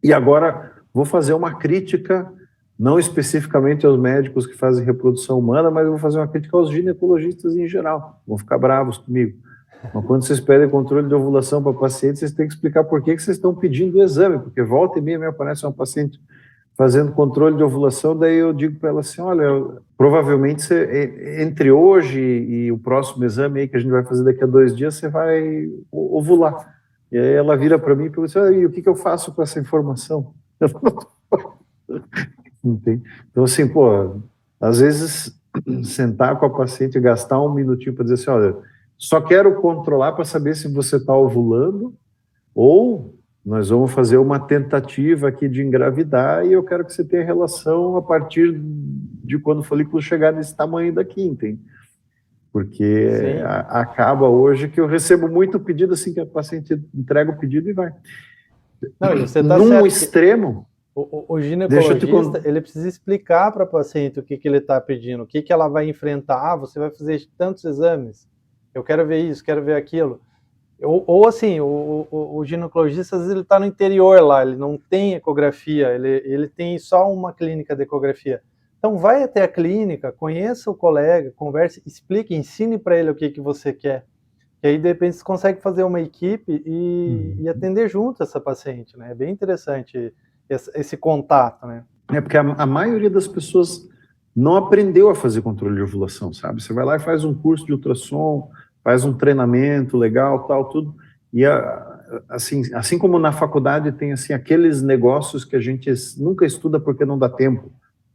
E agora vou fazer uma crítica, não especificamente aos médicos que fazem reprodução humana, mas vou fazer uma crítica aos ginecologistas em geral. Vão ficar bravos comigo. Mas quando vocês pedem controle de ovulação para pacientes, vocês têm que explicar por que vocês estão pedindo o exame, porque volta e meia me aparece uma paciente fazendo controle de ovulação, daí eu digo para ela assim, olha, provavelmente você, entre hoje e o próximo exame aí que a gente vai fazer daqui a 2 dias, você vai ovular. E aí ela vira para mim e pergunta assim, e o que eu faço com essa informação? Entende? Então, assim, pô, às vezes sentar com a paciente e gastar um minutinho para dizer assim, olha, só quero controlar para saber se você está ovulando ou nós vamos fazer uma tentativa aqui de engravidar e eu quero que você tenha relação a partir de quando o folículo chegar nesse tamanho daqui, entende? Porque acaba hoje que eu recebo muito pedido assim que a paciente entrega o pedido e vai. Não, você tá num certo extremo... O ginecologista, ele precisa explicar para a paciente o que ele está pedindo, o que ela vai enfrentar. Ah, você vai fazer tantos exames, eu quero ver isso, quero ver aquilo. Ou assim, o ginecologista, às vezes, ele está no interior lá, ele não tem ecografia, ele tem só uma clínica de ecografia. Então, vai até a clínica, conheça o colega, converse, explique, ensine para ele o que você quer. E aí, de repente, você consegue fazer uma equipe e atender junto essa paciente, né? É bem interessante esse contato, né? É porque a maioria das pessoas não aprendeu a fazer controle de ovulação, sabe? Você vai lá e faz um curso de ultrassom, faz um treinamento legal, tal, tudo, e assim como na faculdade tem assim, aqueles negócios que a gente nunca estuda porque não dá tempo,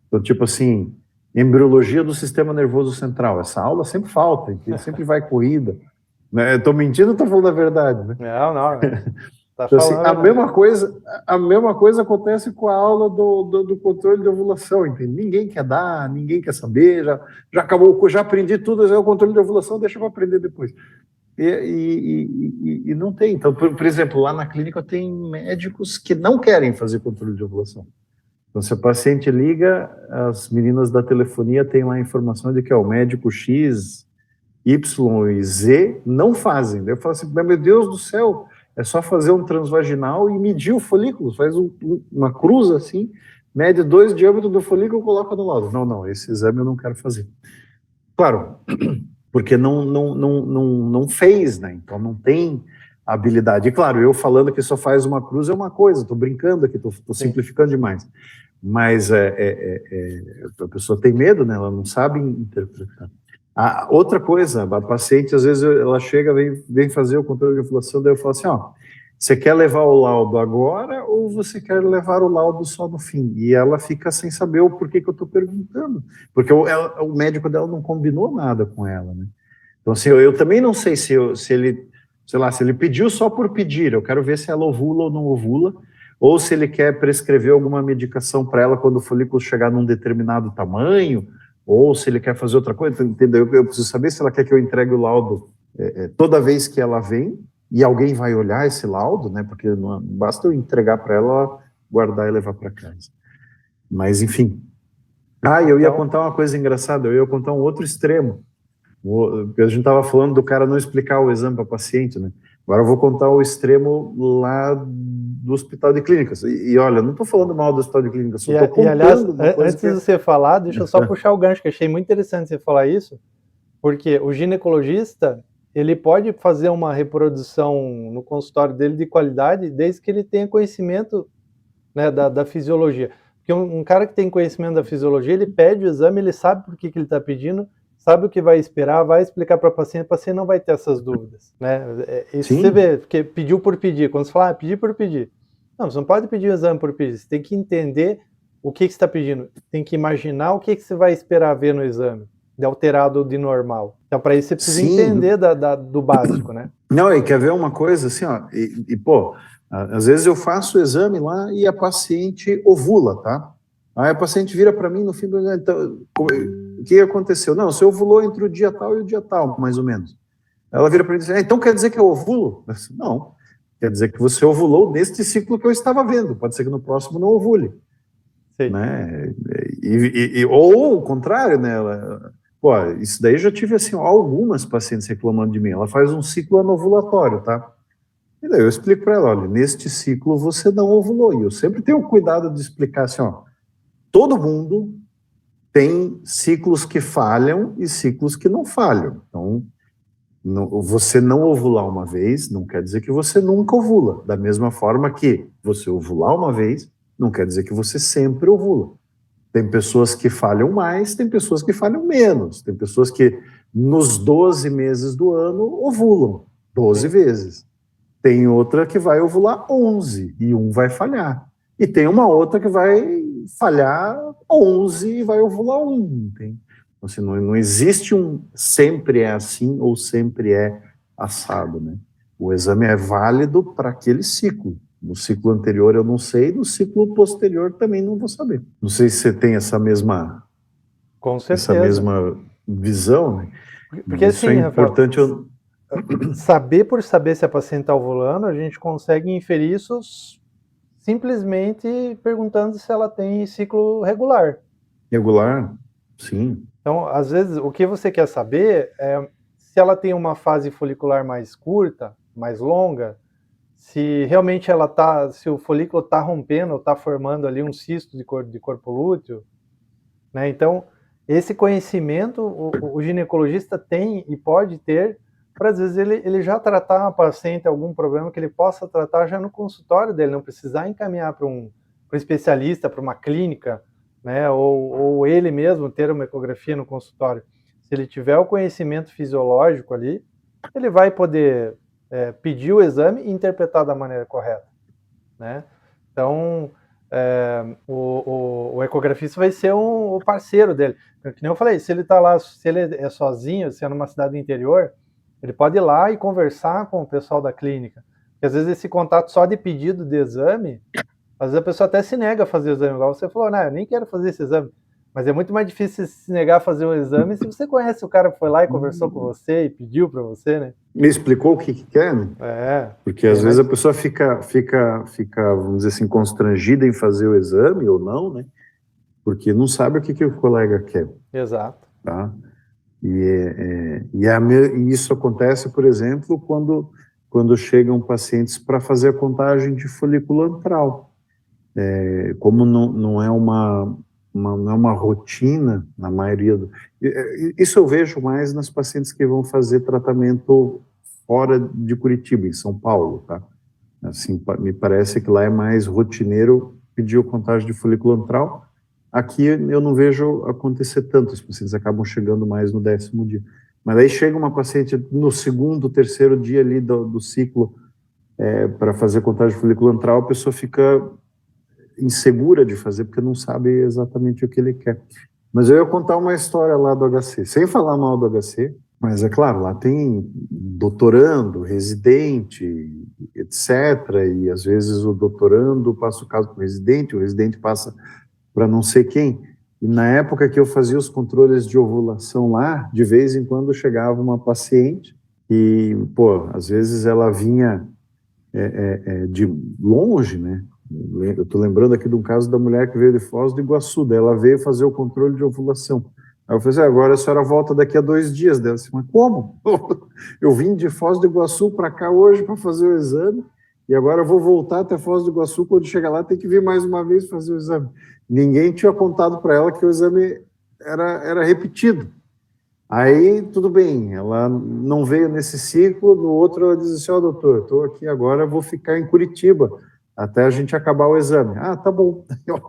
então, tipo assim, embriologia do sistema nervoso central, essa aula sempre falta, sempre vai corrida, né? Estou mentindo ou estou falando a verdade, né? Não. Tá então, assim, a mesma coisa acontece com a aula do controle de ovulação, entende? Ninguém quer dar, ninguém quer saber, já acabou, já aprendi tudo, o controle de ovulação deixa para aprender depois. E não tem. Então, por exemplo, lá na clínica tem médicos que não querem fazer controle de ovulação. Então, se a paciente liga, as meninas da telefonia têm lá a informação de que o médico X, Y e Z não fazem. Daí eu falo assim, meu Deus do céu, é só fazer um transvaginal e medir o folículo, faz uma cruz assim, mede 2 diâmetros do folículo e coloca no laudo. Não, esse exame eu não quero fazer. Claro, porque não fez, né? Então não tem habilidade. E claro, eu falando que só faz uma cruz é uma coisa, estou brincando aqui, estou simplificando demais. Mas a pessoa tem medo, né? Ela não sabe interpretar. Outra coisa, a paciente, às vezes, ela chega, vem fazer o controle de ovulação, daí eu falo assim, ó, você quer levar o laudo agora ou você quer levar o laudo só no fim? E ela fica sem saber o porquê que eu estou perguntando, porque o médico dela não combinou nada com ela, né? Então, assim, eu também não sei se ele, sei lá, se ele pediu só por pedir, eu quero ver se ela ovula ou não ovula, ou se ele quer prescrever alguma medicação para ela quando o folículo chegar num determinado tamanho, ou se ele quer fazer outra coisa, entendeu? Eu preciso saber se ela quer que eu entregue o laudo toda vez que ela vem, e alguém vai olhar esse laudo, né? Porque não basta eu entregar para ela, guardar e levar para casa. Mas, enfim. Eu ia contar uma coisa engraçada, eu ia contar um outro extremo. A gente estava falando do cara não explicar o exame para paciente, né? Agora eu vou contar o extremo lá do hospital de clínicas. E olha, não estou falando mal do hospital de clínicas, só estou contando aliás, uma coisa antes de você falar, deixa eu só puxar o gancho, que eu achei muito interessante você falar isso, porque o ginecologista, ele pode fazer uma reprodução no consultório dele de qualidade, desde que ele tenha conhecimento, né, da fisiologia. Porque um cara que tem conhecimento da fisiologia, ele pede o exame, ele sabe por que ele está pedindo, sabe o que vai esperar, vai explicar para o paciente não vai ter essas dúvidas, né? Isso você vê, porque pediu por pedir, quando você fala, pedir por pedir. Não, você não pode pedir o exame por pedir, você tem que entender o que você está pedindo, tem que imaginar o que você vai esperar ver no exame, de alterado de normal. Então, para isso, você precisa entender do básico, né? Não, e quer ver uma coisa assim, ó, pô, às vezes eu faço o exame lá e a paciente ovula, tá? Aí a paciente vira para mim no fim do exame, então, o que aconteceu? Não, você ovulou entre o dia tal e o dia tal, mais ou menos. Ela vira para mim e diz, então quer dizer que eu ovulo? Eu disse, não, quer dizer que você ovulou neste ciclo que eu estava vendo, pode ser que no próximo não ovule. Sim. Né? Ou o contrário, né? Pô, isso daí eu já tive assim, algumas pacientes reclamando de mim, ela faz um ciclo anovulatório, tá? E daí eu explico para ela, olha, neste ciclo você não ovulou. E eu sempre tenho cuidado de explicar assim, ó, todo mundo tem ciclos que falham e ciclos que não falham. Então, você não ovular uma vez não quer dizer que você nunca ovula. Da mesma forma que você ovular uma vez não quer dizer que você sempre ovula. Tem pessoas que falham mais, tem pessoas que falham menos. Tem pessoas que nos 12 meses do ano ovulam 12 vezes. Tem outra que vai ovular 11 e um vai falhar. E tem uma outra que vai falhar 11 e vai ovular 1. Tem? Então, assim, não existe um sempre é assim ou sempre é assado, né? O exame é válido para aquele ciclo. No ciclo anterior eu não sei, no ciclo posterior também não vou saber. Não sei se você tem essa mesma, Com certeza. Visão, né? Porque isso assim, é importante. Saber por saber se a paciente está ovulando, a gente consegue inferir isso simplesmente perguntando se ela tem ciclo regular. Regular, sim. Então, às vezes, o que você quer saber é se ela tem uma fase folicular mais curta, mais longa, se realmente se o folículo está rompendo, está formando ali um cisto de corpo lúteo, né? Então, esse conhecimento o ginecologista tem e pode ter para, às vezes, ele já tratar a paciente algum problema que ele possa tratar já no consultório dele, não precisar encaminhar para um especialista, para uma clínica, né? Ou ele mesmo ter uma ecografia no consultório. Se ele tiver o conhecimento fisiológico ali, ele vai poder pedir o exame e interpretar da maneira correta, né? Então, o ecografista vai ser o parceiro dele. Que nem eu falei, se ele está lá, se ele é sozinho, se é numa cidade do interior, ele pode ir lá e conversar com o pessoal da clínica. Porque às vezes esse contato só de pedido de exame, às vezes a pessoa até se nega a fazer o exame, igual você falou, não, eu nem quero fazer esse exame. Mas é muito mais difícil se negar a fazer um exame se você conhece o cara que foi lá e conversou com você e pediu para você, né? Me explicou o que quer, né? Porque às vezes a pessoa fica, vamos dizer assim, constrangida em fazer o exame ou não, né? Porque não sabe o que o colega quer. Exato. Tá? E isso acontece, por exemplo, quando chegam pacientes para fazer a contagem de folículo antral. Como não é uma rotina na maioria isso eu vejo mais nas pacientes que vão fazer tratamento fora de Curitiba, em São Paulo, tá? Assim, me parece que lá é mais rotineiro pedir a contagem de folículo antral. Aqui eu não vejo acontecer tanto, os pacientes acabam chegando mais no 10º dia. Mas aí chega uma paciente no 2º, 3º dia ali do ciclo para fazer contagem de folículo antral, a pessoa fica insegura de fazer, porque não sabe exatamente o que ele quer. Mas eu ia contar uma história lá do HC, sem falar mal do HC, mas é claro, lá tem doutorando, residente, etc., e às vezes o doutorando passa o caso para o residente passa para não sei quem. E na época que eu fazia os controles de ovulação lá, de vez em quando chegava uma paciente e, às vezes ela vinha de longe, né? Eu estou lembrando aqui de um caso da mulher que veio de Foz do Iguaçu, daí ela veio fazer o controle de ovulação. Aí eu falei assim, agora a senhora volta daqui a 2 dias. Dela assim, mas como? Eu vim de Foz do Iguaçu para cá hoje para fazer o exame, e agora eu vou voltar até Foz do Iguaçu, quando chegar lá tem que vir mais uma vez fazer o exame. Ninguém tinha contado para ela que o exame era repetido. Aí, tudo bem, ela não veio nesse ciclo, no outro ela disse assim, doutor, estou aqui agora, vou ficar em Curitiba, até a gente acabar o exame. Ah, tá bom. Eu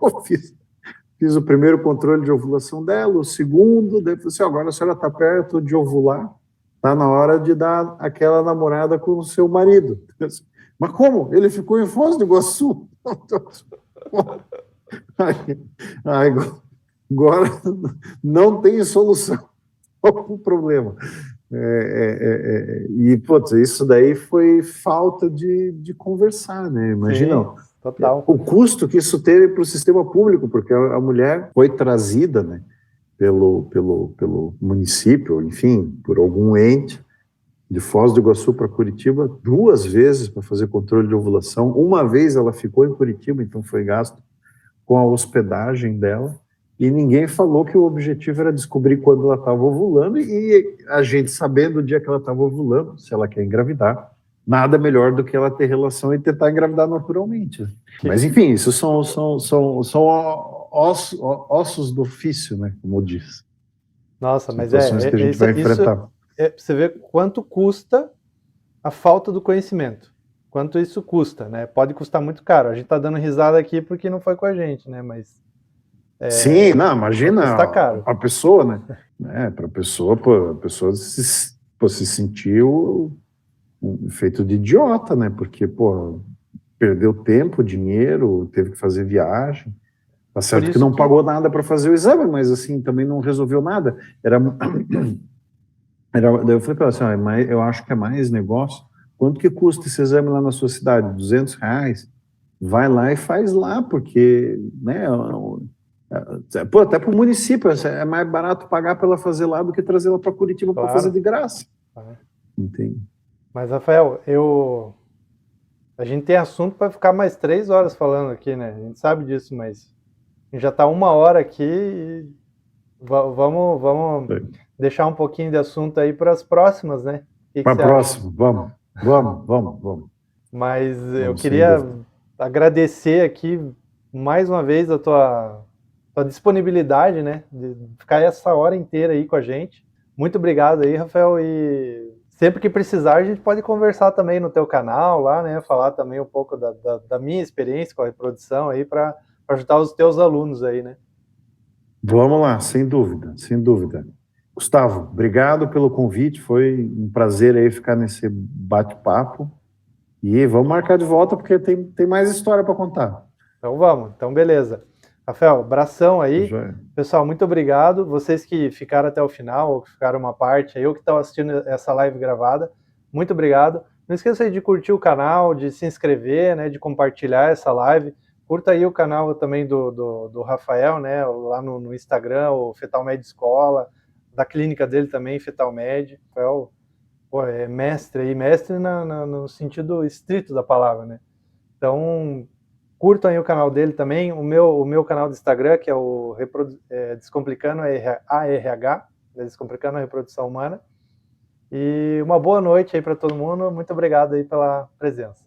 fiz o primeiro controle de ovulação dela, o segundo, daí eu falei assim, agora a senhora está perto de ovular, está na hora de dar aquela namorada com o seu marido. Mas como? Ele ficou em Foz do Iguaçu? Agora não tem solução para o problema. E, putz, isso daí foi falta de conversar, né? Imagina. Sim, total. O custo que isso teve para o sistema público, porque a mulher foi trazida, né, pelo município, enfim, por algum ente, de Foz do Iguaçu para Curitiba, 2 vezes para fazer controle de ovulação. Uma vez ela ficou em Curitiba, então foi gasto com a hospedagem dela, e ninguém falou que o objetivo era descobrir quando ela estava ovulando, e a gente sabendo o dia que ela estava ovulando, se ela quer engravidar, nada melhor do que ela ter relação e tentar engravidar naturalmente. Mas, enfim, isso são ossos do ofício, né? Como diz. Nossa, mas Situações que a gente vai enfrentar. Você vê quanto custa a falta do conhecimento. Quanto isso custa, né? Pode custar muito caro. A gente tá dando risada aqui porque não foi com a gente, né? Mas sim, não, imagina custa caro. a pessoa, né? Para a pessoa, pô, a pessoa se sentiu feito de idiota, né? Porque, pô, perdeu tempo, dinheiro, teve que fazer viagem. Tá certo que não pagou nada para fazer o exame, mas assim, também não resolveu nada. Daí eu falei para ela assim, eu acho que é mais negócio. Quanto que custa esse exame lá na sua cidade? R$200? Vai lá e faz lá, porque, né, pô, até para o município, é mais barato pagar para ela fazer lá do que trazer ela para Curitiba para fazer de graça. Entende? Mas, Rafael, a gente tem assunto para ficar mais 3 horas falando aqui, né? A gente sabe disso, mas a gente já está 1 hora aqui e vamos deixar um pouquinho de assunto aí para as próximas, né? Para a próxima, vamos. Mas eu queria agradecer aqui mais uma vez a tua disponibilidade, né? De ficar essa hora inteira aí com a gente. Muito obrigado aí, Rafael, e sempre que precisar a gente pode conversar também no teu canal lá, né? Falar também um pouco da minha experiência com a reprodução aí para ajudar os teus alunos aí, né? Vamos lá, sem dúvida, sem dúvida. Gustavo, obrigado pelo convite, foi um prazer aí ficar nesse bate-papo e vamos marcar de volta porque tem mais história para contar. Então vamos, então beleza. Rafael, abração aí. Já. Pessoal, muito obrigado. Vocês que ficaram até o final, ou que ficaram uma parte, eu que estava assistindo essa live gravada, muito obrigado. Não esqueça aí de curtir o canal, de se inscrever, né, de compartilhar essa live. Curta aí o canal também do Rafael, né, lá no Instagram, o Fetal Med Escola, da clínica dele também, Fetal Med. Rafael, pô, é mestre aí, mestre no sentido estrito da palavra, né. Então, curtam aí o canal dele também, o meu canal do Instagram, que é o Descomplicando ARH, Descomplicando a Reprodução Humana. E uma boa noite aí para todo mundo, muito obrigado aí pela presença.